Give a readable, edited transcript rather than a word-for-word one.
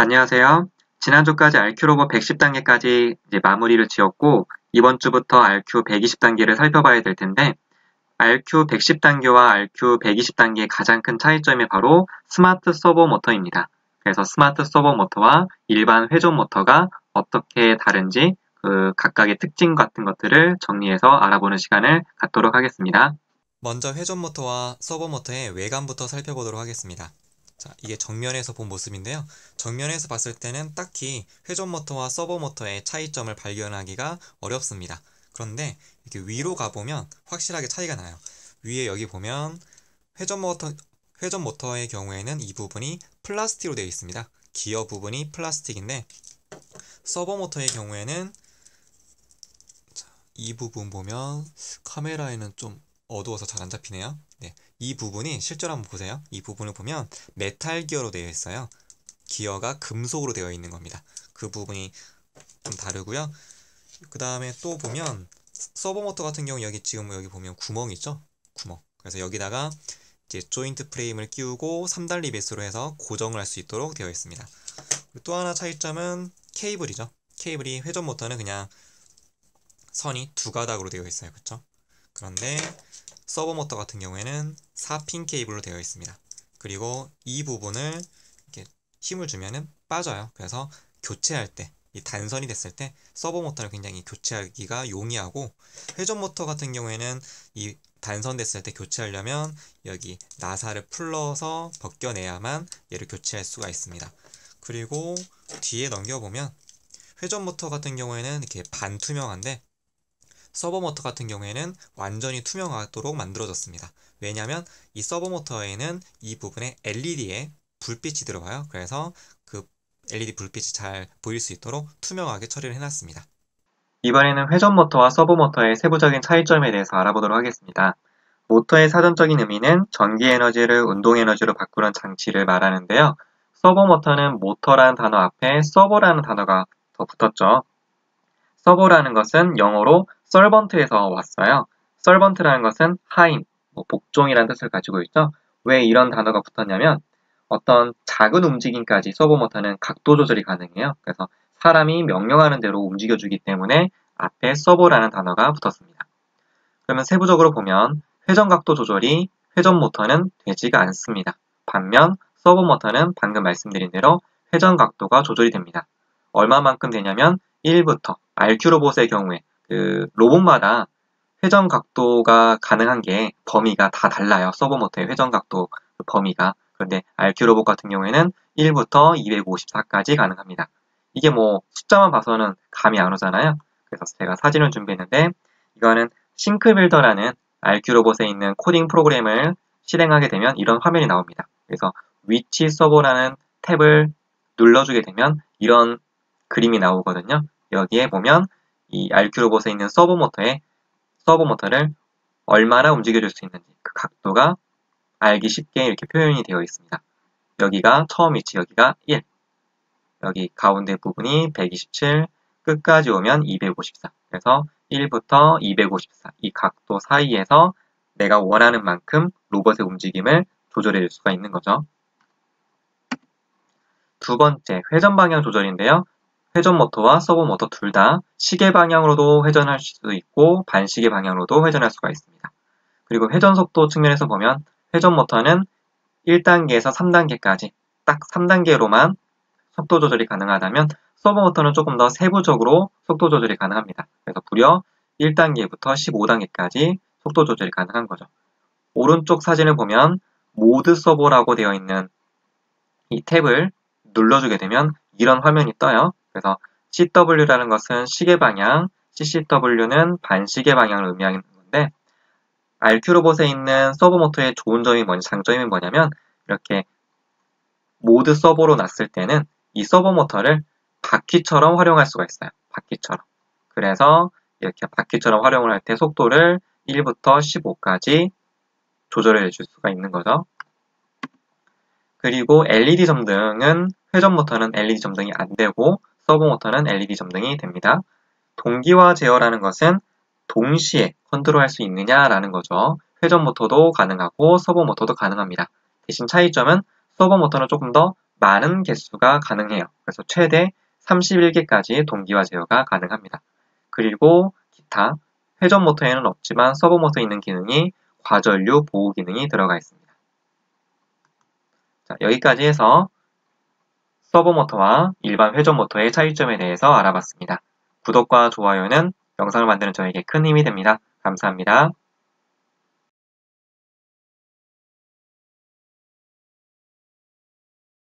안녕하세요. 지난주까지 RQ로봇 110단계까지 이제 마무리를 지었고, 이번 주부터 RQ 120단계를 살펴봐야 될 텐데, RQ 110단계와 RQ 120단계의 가장 큰 차이점이 바로 스마트 서버 모터입니다. 그래서 스마트 서버 모터와 일반 회전 모터가 어떻게 다른지 그 각각의 특징 같은 것들을 정리해서 알아보는 시간을 갖도록 하겠습니다. 먼저 회전 모터와 서버 모터의 외관부터 살펴보도록 하겠습니다. 자, 이게 정면에서 본 모습인데요. 정면에서 봤을 때는 딱히 회전 모터와 서버 모터의 차이점을 발견하기가 어렵습니다. 그런데 이렇게 위로 가보면 확실하게 차이가 나요. 위에 여기 보면 회전 모터의 경우에는 이 부분이 플라스틱으로 되어 있습니다. 기어 부분이 플라스틱인데 서버 모터의 경우에는 이 부분 보면 카메라에는 좀 어두워서 잘 안 잡히네요. 네, 이 부분이 실제로 한번 보세요. 이 부분을 보면 메탈 기어로 되어 있어요. 기어가 금속으로 되어 있는 겁니다. 그 부분이 좀 다르고요. 그 다음에 또 보면 서버 모터 같은 경우 지금 여기 보면 구멍이 있죠? 구멍. 그래서 여기다가 이제 조인트 프레임을 끼우고 3단리 배수로 해서 고정을 할 수 있도록 되어 있습니다. 또 하나 차이점은 케이블이죠. 케이블이 회전 모터는 그냥 선이 두 가닥으로 되어 있어요. 그렇죠? 그런데 서버 모터 같은 경우에는 4핀 케이블로 되어 있습니다. 그리고 이 부분을 이렇게 힘을 주면은 빠져요. 그래서 교체할 때, 이 단선이 됐을 때 서버 모터를 굉장히 교체하기가 용이하고, 회전 모터 같은 경우에는 이 단선 됐을 때 교체하려면 여기 나사를 풀러서 벗겨내야만 얘를 교체할 수가 있습니다. 그리고 뒤에 넘겨보면 회전 모터 같은 경우에는 이렇게 반투명한데 서버 모터 같은 경우에는 완전히 투명하도록 만들어졌습니다. 왜냐하면 이 서버 모터에는 이 부분에 LED에 불빛이 들어가요. 그래서 그 LED 불빛이 잘 보일 수 있도록 투명하게 처리를 해놨습니다. 이번에는 회전 모터와 서버 모터의 세부적인 차이점에 대해서 알아보도록 하겠습니다. 모터의 사전적인 의미는 전기 에너지를 운동 에너지로 바꾸는 장치를 말하는데요. 서버 모터는 모터라는 단어 앞에 서버라는 단어가 더 붙었죠. 서버라는 것은 영어로 설번트에서 왔어요. 설번트라는 것은 하인, 복종이라는 뜻을 가지고 있죠. 왜 이런 단어가 붙었냐면 어떤 작은 움직임까지 서버 모터는 각도 조절이 가능해요. 그래서 사람이 명령하는 대로 움직여주기 때문에 앞에 서버라는 단어가 붙었습니다. 그러면 세부적으로 보면 회전 각도 조절이 회전 모터는 되지가 않습니다. 반면 서버 모터는 방금 말씀드린 대로 회전 각도가 조절이 됩니다. 얼마만큼 되냐면 1부터 RQ 로봇의 경우에 그 로봇마다 회전 각도가 가능한 게 범위가 다 달라요. 서버 모터의 회전 각도 범위가. 그런데 RQ 로봇 같은 경우에는 1부터 254까지 가능합니다. 이게 뭐 숫자만 봐서는 감이 안 오잖아요. 그래서 제가 사진을 준비했는데 이거는 싱크빌더라는 RQ 로봇에 있는 코딩 프로그램을 실행하게 되면 이런 화면이 나옵니다. 그래서 위치 서버라는 탭을 눌러주게 되면 이런 그림이 나오거든요. 여기에 보면 이 RQ 로봇에 있는 서버 모터를 얼마나 움직여줄 수 있는지 그 각도가 알기 쉽게 이렇게 표현이 되어 있습니다. 여기가 처음 위치, 여기가 1, 여기 가운데 부분이 127, 끝까지 오면 254. 그래서 1부터 254, 이 각도 사이에서 내가 원하는 만큼 로봇의 움직임을 조절해 줄 수가 있는 거죠. 두 번째, 회전 방향 조절인데요. 회전 모터와 서버 모터 둘 다 시계 방향으로도 회전할 수 있고 반시계 방향으로도 회전할 수가 있습니다. 그리고 회전 속도 측면에서 보면 회전 모터는 1단계에서 3단계까지 딱 3단계로만 속도 조절이 가능하다면 서버 모터는 조금 더 세부적으로 속도 조절이 가능합니다. 그래서 무려 1단계부터 15단계까지 속도 조절이 가능한 거죠. 오른쪽 사진을 보면 모드 서버라고 되어 있는 이 탭을 눌러주게 되면 이런 화면이 떠요. 그래서 CW라는 것은 시계 방향, CCW는 반시계 방향을 의미하는 건데 RQ 로봇에 있는 서버 모터의 좋은 점이 장점이 뭐냐면 이렇게 모드 서버로 놨을 때는 이 서버 모터를 바퀴처럼 활용할 수가 있어요. 바퀴처럼. 그래서 이렇게 바퀴처럼 활용을 할 때 속도를 1부터 15까지 조절해 줄 수가 있는 거죠. 그리고 LED 점등은 회전 모터는 LED 점등이 안 되고 서버 모터는 LED 점등이 됩니다. 동기화 제어라는 것은 동시에 컨트롤할 수 있느냐라는 거죠. 회전 모터도 가능하고 서버 모터도 가능합니다. 대신 차이점은 서버 모터는 조금 더 많은 개수가 가능해요. 그래서 최대 31개까지 동기화 제어가 가능합니다. 그리고 기타, 회전 모터에는 없지만 서버 모터에 있는 기능이 과전류 보호 기능이 들어가 있습니다. 자, 여기까지 해서 서버 모터와 일반 회전 모터의 차이점에 대해서 알아봤습니다. 구독과 좋아요는 영상을 만드는 저에게 큰 힘이 됩니다. 감사합니다.